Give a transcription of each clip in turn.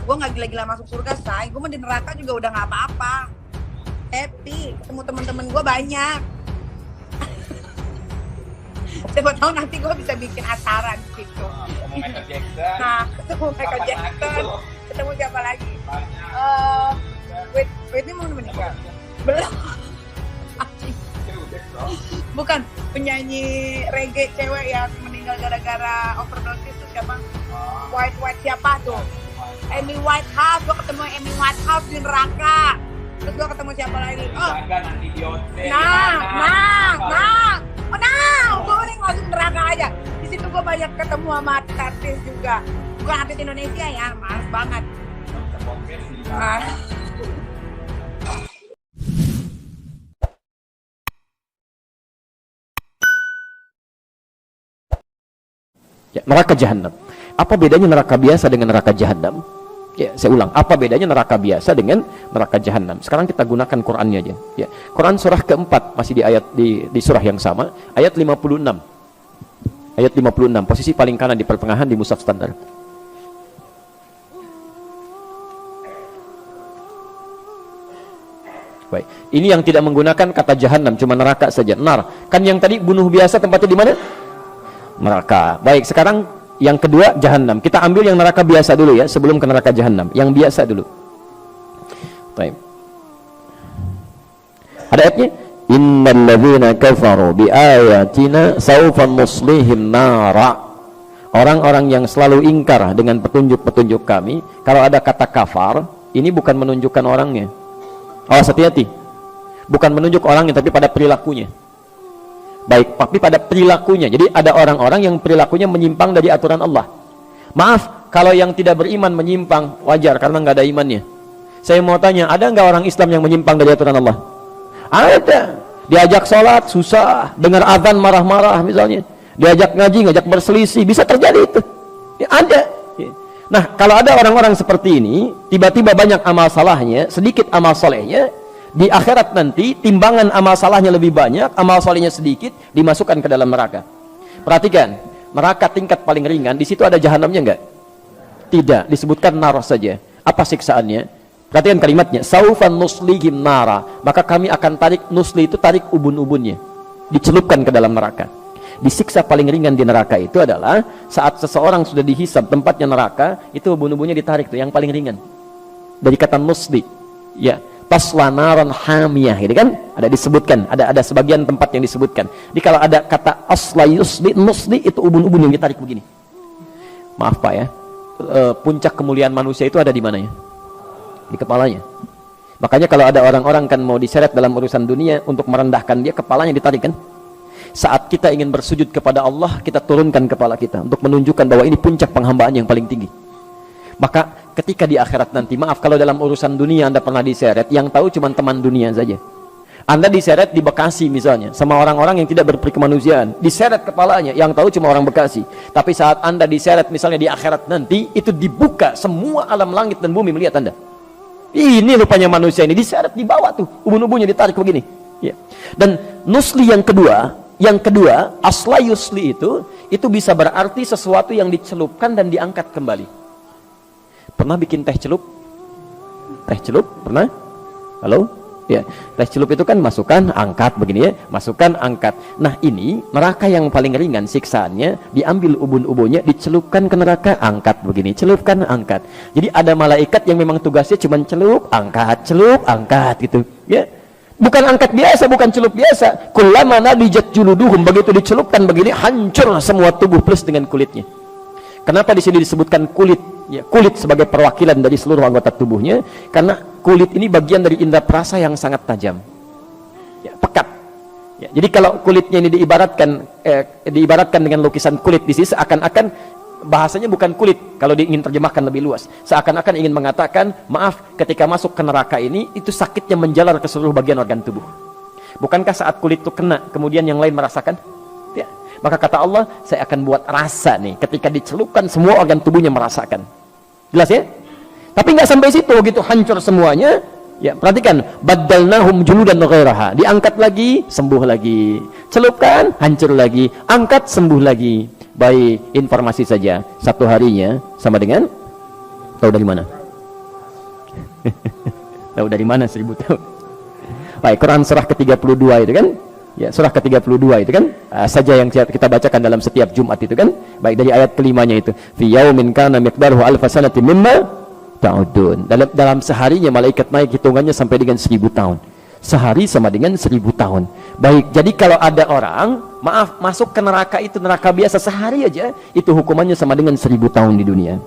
Gue nggak gila-gila masuk surga, say. Gue mah di neraka juga udah nggak apa-apa. Happy, ketemu temen-temen gue banyak. Siapa tahu nanti gue bisa bikin acara di situ. Ketemu Michael Jackson. Nah, ketemu Michael Jackson. Ketemu siapa lagi? Whitney mau meninggal? Belum. Bukan, penyanyi reggae cewek yang meninggal gara-gara overdosis itu siapa? White siapa tuh? Amy Whitehouse. Gue ketemu Amy Whitehouse di neraka. Terus gue ketemu siapa lagi? Oh, gue mending masuk neraka aja. Di situ gue banyak ketemu sama artis juga. Bukan artis Indonesia ya, males banget. Ya, neraka jahanam. Apa bedanya neraka biasa dengan neraka jahanam? Ya, saya ulang, apa bedanya neraka biasa dengan neraka jahanam? Sekarang kita gunakan Qur'annya aja. Ya, Quran surah keempat masih di ayat di surah yang sama, ayat 56. Ayat 56, posisi paling kanan di pertengahan di mushaf standar. Baik, ini yang tidak menggunakan kata jahanam, cuma neraka saja. Nar. Kan yang tadi bunuh biasa tempatnya di mana? Neraka. Baik, sekarang yang kedua jahanam. Kita ambil yang neraka biasa dulu ya, sebelum ke neraka jahanam. Yang biasa dulu. Baik. Ada ayatnya? Innal ladzina kafaru bi ayatina sawfa nuslihim nara. Orang-orang yang selalu ingkar dengan petunjuk-petunjuk kami, kalau ada kata kafar, ini bukan menunjukkan orangnya. Awas, hati-hati. Bukan menunjuk orangnya, tapi pada perilakunya. Baik, tapi pada perilakunya. Jadi ada orang-orang yang perilakunya menyimpang dari aturan Allah. Maaf, kalau yang tidak beriman menyimpang, wajar karena nggak ada imannya. Saya mau tanya, ada nggak orang Islam yang menyimpang dari aturan Allah? Ada. Diajak sholat, susah. Dengar azan marah-marah misalnya. Diajak ngaji, ngajak berselisih. Bisa terjadi itu. Ya, ada. Nah, kalau ada orang-orang seperti ini, tiba-tiba banyak amal salahnya, sedikit amal solehnya, di akhirat nanti timbangan amal salahnya lebih banyak, amal solehnya sedikit, dimasukkan ke dalam neraka. Perhatikan, neraka tingkat paling ringan, di situ ada jahanamnya enggak? Tidak, disebutkan nar saja. Apa siksaannya? Perhatikan kalimatnya, saufan nuslihim nara. Maka kami akan tarik, nusli itu tarik ubun-ubunnya, dicelupkan ke dalam neraka. Disiksa paling ringan di neraka itu adalah saat seseorang sudah dihisab tempatnya neraka, itu ubun-ubunnya ditarik tuh, yang paling ringan. Dari kata nusli, ya, tasla naran hamiyah, gitu kan? Ada disebutkan, ada sebagian tempat yang disebutkan. Jadi kalau ada kata asla yusli, nusli, itu ubun-ubun yang ditarik begini. Maaf Pak ya, puncak kemuliaan manusia itu ada di mananya? Di kepalanya. Makanya kalau ada orang-orang kan mau diseret dalam urusan dunia untuk merendahkan dia, kepalanya ditarik kan? Saat kita ingin bersujud kepada Allah, kita turunkan kepala kita untuk menunjukkan bahwa ini puncak penghambaan yang paling tinggi. Maka ketika di akhirat nanti, maaf kalau dalam urusan dunia Anda pernah diseret, yang tahu cuma teman dunia saja. Anda diseret di Bekasi misalnya, sama orang-orang yang tidak berperi kemanusiaan, diseret kepalanya, yang tahu cuma orang Bekasi. Tapi saat Anda diseret misalnya di akhirat nanti, itu dibuka semua alam langit dan bumi melihat Anda. Ini rupanya manusia ini, diseret di bawah tuh, ubun-ubunnya ditarik begini. Ya. Dan nusli yang kedua, asla yusli itu bisa berarti sesuatu yang dicelupkan dan diangkat kembali. Pernah bikin teh celup? Teh celup? Pernah? Halo? Ya, teh celup itu kan masukkan, angkat begini ya, masukkan, angkat. Nah ini neraka yang paling ringan siksaannya, diambil ubun-ubunnya, dicelupkan ke neraka, angkat begini, celupkan, angkat. Jadi ada malaikat yang memang tugasnya cuma celup, angkat gitu. Ya. Bukan angkat biasa, bukan celup biasa. Kullama nadijat juluduhum, begitu dicelupkan begini, hancur semua tubuh plus dengan kulitnya. Kenapa di sini disebutkan kulit? Ya, kulit sebagai perwakilan dari seluruh anggota tubuhnya, karena kulit ini bagian dari indera perasa yang sangat tajam. Ya, pekat. Ya, jadi kalau kulitnya ini diibaratkan dengan lukisan kulit di sini, seakan-akan bahasanya bukan kulit kalau ingin terjemahkan lebih luas, seakan-akan ingin mengatakan maaf, ketika masuk ke neraka ini itu sakitnya menjalar ke seluruh bagian organ tubuh. Bukankah saat kulit itu kena kemudian yang lain merasakan? Ya. Maka kata Allah, saya akan buat rasa nih ketika dicelupkan semua organ tubuhnya merasakan. Jelas ya? Tapi nggak sampai situ, begitu hancur semuanya. Ya, perhatikan, baddalnahum juludan ghairaha, diangkat lagi, sembuh lagi, celupkan, hancur lagi, angkat, sembuh lagi. Baik, informasi saja, satu harinya sama dengan, tahu dari mana? Tahu dari mana 1000 tahun? Baik, Quran surah ke-32 itu kan? Ya, surah ke-32 itu kan? Saja yang kita bacakan dalam setiap Jumat itu kan? Baik, dari ayat kelimanya itu. Fi yaumin kana miqdaruhu alfa sanatin mimma ta'udun. Dalam seharinya malaikat naik hitungannya sampai dengan 1000 tahun. Sehari sama dengan 1000 tahun. Baik, jadi kalau ada orang, maaf, masuk ke neraka itu neraka biasa sehari aja, itu hukumannya sama dengan 1000 tahun di dunia.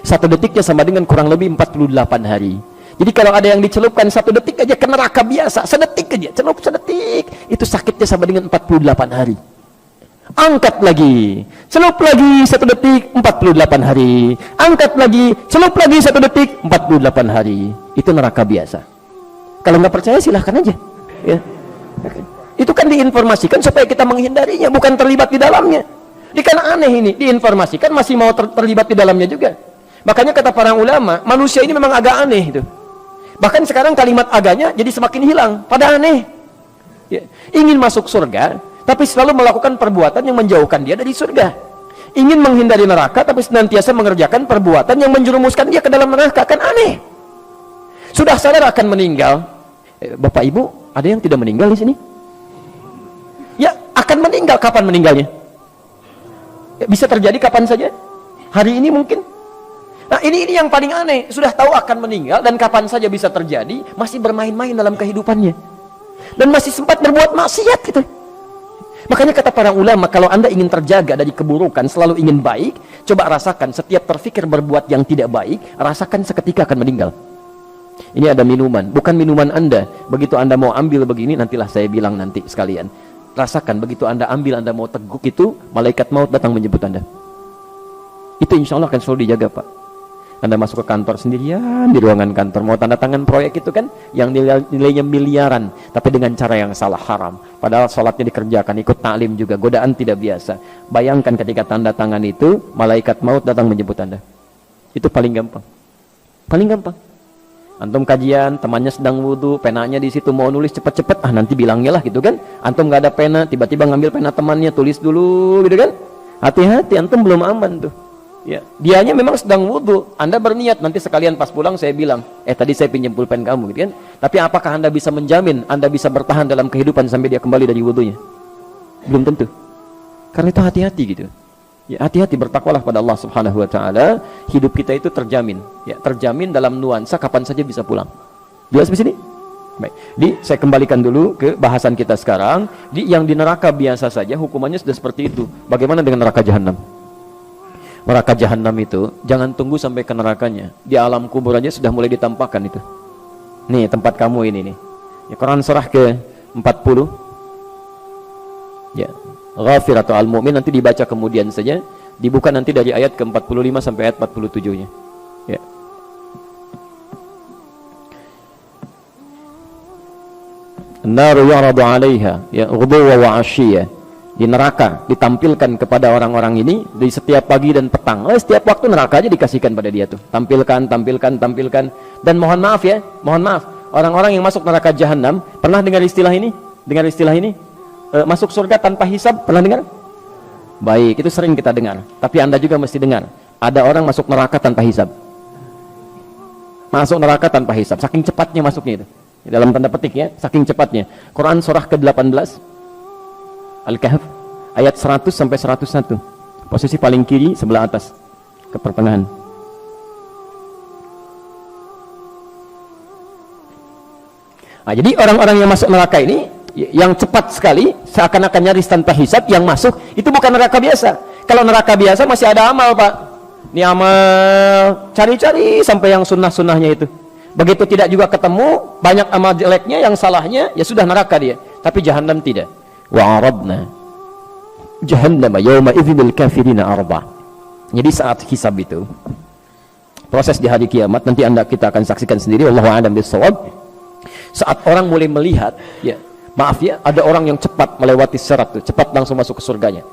1 detiknya sama dengan kurang lebih 48 hari. Jadi kalau ada yang dicelupkan 1 detik aja ke neraka biasa, sedetik aja, celup sedetik, itu sakitnya sama dengan 48 hari. Angkat lagi, celup lagi 1 detik, 48 hari. Angkat lagi, celup lagi 1 detik, 48 hari. Itu neraka biasa. Kalau nggak percaya silahkan aja. Ya. Itu kan diinformasikan supaya kita menghindarinya, bukan terlibat di dalamnya. Ini kan aneh ini, diinformasikan masih mau terlibat di dalamnya juga. Makanya kata para ulama, manusia ini memang agak aneh itu. Bahkan sekarang kalimat aganya jadi semakin hilang, pada aneh. Ya. Ingin masuk surga, tapi selalu melakukan perbuatan yang menjauhkan dia dari surga. Ingin menghindari neraka, tapi senantiasa mengerjakan perbuatan yang menjerumuskan dia ke dalam neraka, kan aneh. Sudah sadar akan meninggal, Bapak Ibu, ada yang tidak meninggal di sini? Ya, akan meninggal. Kapan meninggalnya? Ya, bisa terjadi kapan saja. Hari ini mungkin. Nah, ini yang paling aneh. Sudah tahu akan meninggal dan kapan saja bisa terjadi, masih bermain-main dalam kehidupannya. Dan masih sempat berbuat maksiat gitu. Makanya kata para ulama, kalau Anda ingin terjaga dari keburukan, selalu ingin baik, coba rasakan setiap terfikir berbuat yang tidak baik, rasakan seketika akan meninggal. Ini ada minuman, bukan minuman Anda. Begitu Anda mau ambil begini, nantilah saya bilang nanti sekalian. Rasakan, begitu Anda ambil, Anda mau teguk itu, malaikat maut datang menjemput Anda. Itu insya Allah akan selalu dijaga, Pak. Anda masuk ke kantor sendirian, di ruangan kantor, mau tanda tangan proyek itu kan, yang nilainya miliaran, tapi dengan cara yang salah, haram. Padahal sholatnya dikerjakan, ikut taklim juga, godaan tidak biasa. Bayangkan ketika tanda tangan itu, malaikat maut datang menjemput Anda. Itu paling gampang. Paling gampang. Antum kajian, temannya sedang wudhu, penanya di situ mau nulis cepet-cepet, nanti bilangnya lah gitu kan. Antum nggak ada pena, tiba-tiba ngambil pena temannya, tulis dulu gitu kan. Hati-hati, antum belum aman tuh. Ya, dianya memang sedang wudhu, Anda berniat nanti sekalian pas pulang saya bilang, tadi saya pinjam pulpen kamu gitu kan. Tapi apakah Anda bisa menjamin Anda bisa bertahan dalam kehidupan sampai dia kembali dari wudhunya? Belum tentu. Karena itu hati-hati gitu. Ya, hati-hati, bertakwalah pada Allah Subhanahu wa taala. Hidup kita itu terjamin, ya, terjamin dalam nuansa kapan saja bisa pulang. Jelas di sini? Baik. Saya kembalikan dulu ke bahasan kita sekarang. Yang di neraka biasa saja hukumannya sudah seperti itu. Bagaimana dengan neraka jahanam? Neraka jahanam itu jangan tunggu sampai ke nerakanya. Di alam kubur aja sudah mulai ditampakkan itu. Nih tempat kamu ini nih. Ya, Quran surah ke-40. Ya, Ghafir atau Al-Mu'min nanti dibaca kemudian saja, dibuka nanti dari ayat ke-45 sampai ayat 47-nya. Ya. An-naru yu'radu 'alaiha ya ghuduwwan wa 'ashiyya. Di neraka ditampilkan kepada orang-orang ini di setiap pagi dan petang. Setiap waktu neraka aja dikasihkan pada dia tuh. Tampilkan. Dan mohon maaf ya, mohon maaf. Orang-orang yang masuk neraka jahanam, pernah dengar istilah ini? Dengar istilah ini? Masuk surga tanpa hisab, pernah dengar? Baik, itu sering kita dengar. Tapi Anda juga mesti dengar. Ada orang masuk neraka tanpa hisab. Masuk neraka tanpa hisab, saking cepatnya masuknya itu. Dalam tanda petik ya, saking cepatnya. Quran surah ke-18 Al-Kahf ayat 100 sampai 101. Posisi paling kiri sebelah atas ke pertengahan. Nah, jadi orang-orang yang masuk neraka ini yang cepat sekali seakan-akan nyaris tanpa hisab, yang masuk itu bukan neraka biasa. Kalau neraka biasa masih ada amal, Pak. Ini amal cari-cari sampai yang sunnah-sunnahnya itu. Begitu tidak juga ketemu, banyak amal jeleknya, yang salahnya, ya sudah neraka dia. Tapi jahanam tidak. Wa aradna jahannam yawma idzil kafirina arba. Jadi saat hisab itu, proses di hari kiamat, nanti kita akan saksikan sendiri, wallahu a'lam bissawab. Saat orang mulai melihat, ya maaf ya, ada orang yang cepat melewati sirat tuh, cepat langsung masuk ke surganya.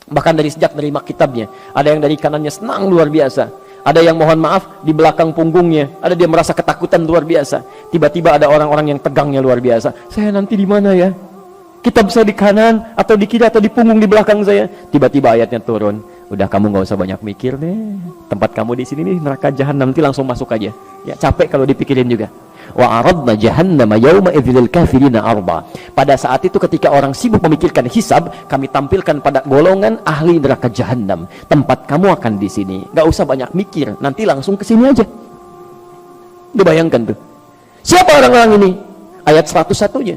Bahkan dari sejak nerima kitabnya, ada yang dari kanannya senang luar biasa, ada yang mohon maaf di belakang punggungnya, ada dia merasa ketakutan luar biasa. Tiba-tiba ada orang-orang yang tegangnya luar biasa. Saya nanti di mana ya? Kitab saya di kanan atau di kiri atau di punggung di belakang saya. Tiba-tiba ayatnya turun. Udah, kamu nggak usah banyak mikir deh. Tempat kamu di sini nih neraka jahanam, nanti langsung masuk aja. Ya, capek kalau dipikirin juga. Wa aradna jahannama yauma idzil kafirina arba. Pada saat itu ketika orang sibuk memikirkan hisab, kami tampilkan pada golongan ahli neraka jahanam. Tempat kamu akan di sini. Gak usah banyak mikir, nanti langsung ke sini aja. Dibayangkan tuh. Siapa orang-orang ini? Ayat 101-nya.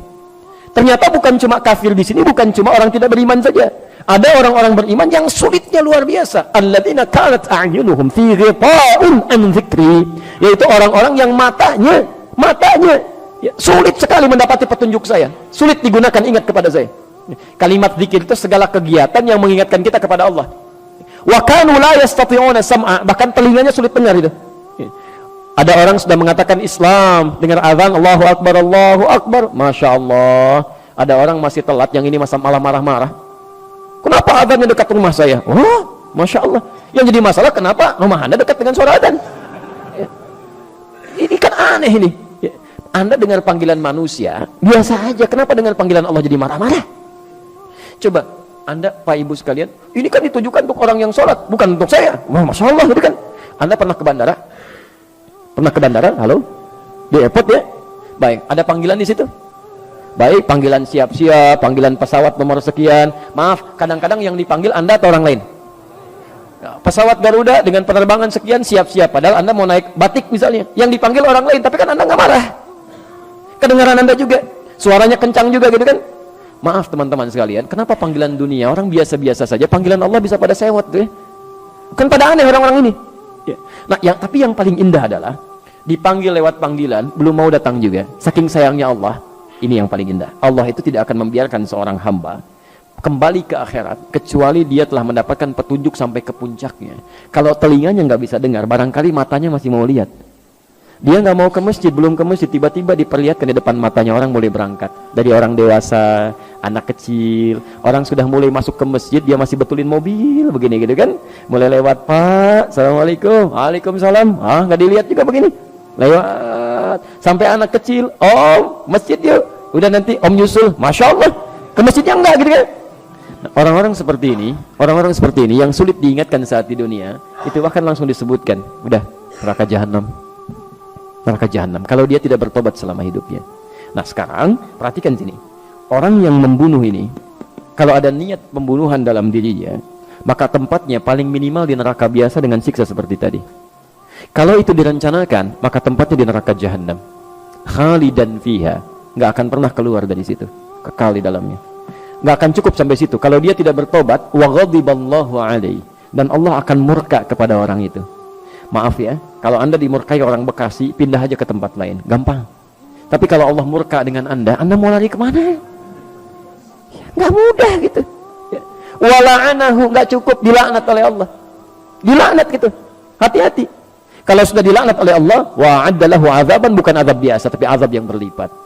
Ternyata bukan cuma kafir di sini, bukan cuma orang tidak beriman saja. Ada orang-orang beriman yang sulitnya luar biasa. Alladzina kanat a'yunuhum fi ghita'un an dzikri, yaitu orang-orang yang matanya ya, sulit sekali mendapati petunjuk saya, sulit digunakan ingat kepada saya. Kalimat zikir itu segala kegiatan yang mengingatkan kita kepada Allah. Wa kanu la yastati'una sam'a, bahkan telinganya sulit dengar itu. Ada orang sudah mengatakan Islam, dengar azan Allahu Akbar, Masya Allah. Ada orang masih telat, yang ini masa malah marah-marah. Kenapa azannya dekat rumah saya? Oh, Masya Allah. Yang jadi masalah kenapa rumah Anda dekat dengan suara azan? Ya. Ini kan aneh ini. Ya. Anda dengar panggilan manusia biasa aja, kenapa dengar panggilan Allah jadi marah-marah? Coba Anda, Pak Ibu sekalian, ini kan ditujukan untuk orang yang sholat, bukan untuk saya. Wah, Masya Allah, itu kan. Anda pernah ke bandara? Pernah ke bandara? Halo? Di airport ya? Baik, ada panggilan di situ? Baik, panggilan siap-siap, panggilan pesawat nomor sekian. Maaf, kadang-kadang yang dipanggil Anda atau orang lain? Pesawat Garuda dengan penerbangan sekian siap-siap, padahal Anda mau naik batik misalnya. Yang dipanggil orang lain, tapi kan Anda nggak marah. Kedengaran Anda juga, suaranya kencang juga gitu kan? Maaf teman-teman sekalian, kenapa panggilan dunia orang biasa-biasa saja, panggilan Allah bisa pada sewot tuh ya? Kan pada aneh orang-orang ini. Ya. Nah, tapi yang paling indah adalah dipanggil lewat panggilan, belum mau datang juga. Saking sayangnya Allah, ini yang paling indah. Allah itu tidak akan membiarkan seorang hamba kembali ke akhirat kecuali dia telah mendapatkan petunjuk sampai ke puncaknya. Kalau telinganya nggak bisa dengar, barangkali matanya masih mau lihat. Dia nggak mau ke masjid, belum ke masjid, tiba-tiba diperlihatkan di depan matanya orang mulai berangkat. Dari orang dewasa, anak kecil, orang sudah mulai masuk ke masjid, dia masih betulin mobil begini gitu kan. Mulai lewat, Pak, Assalamualaikum, Waalaikumsalam. Ah, nggak dilihat juga begini. Lewat sampai anak kecil, Om, masjid yuk. Udah nanti Om nyusul, Masya Allah. Ke masjidnya enggak gitu kan. Nah, orang-orang seperti ini yang sulit diingatkan saat di dunia, itu bahkan langsung disebutkan, udah neraka jahanam. Neraka jahanam kalau dia tidak bertobat selama hidupnya. Nah, sekarang perhatikan sini. Orang yang membunuh ini, kalau ada niat pembunuhan dalam dirinya, maka tempatnya paling minimal di neraka biasa dengan siksa seperti tadi. Kalau itu direncanakan, maka tempatnya di neraka jahanam. Khalidan fiha, nggak akan pernah keluar dari situ, kekal di dalamnya. Nggak akan cukup sampai situ. Kalau dia tidak bertobat, wa ghadiballahu alaihi, dan Allah akan murka kepada orang itu. Maaf ya, kalau Anda dimurkai orang Bekasi, pindah aja ke tempat lain, gampang. Tapi kalau Allah murka dengan Anda mau lari kemana? Ya, nggak mudah gitu. Ya. Wala'anahu, nggak cukup dilaknat oleh Allah. Dilaknat gitu. Hati-hati. Kalau sudah dilaknat oleh Allah, wa'adda lahu azaban, bukan azab biasa, tapi azab yang berlipat.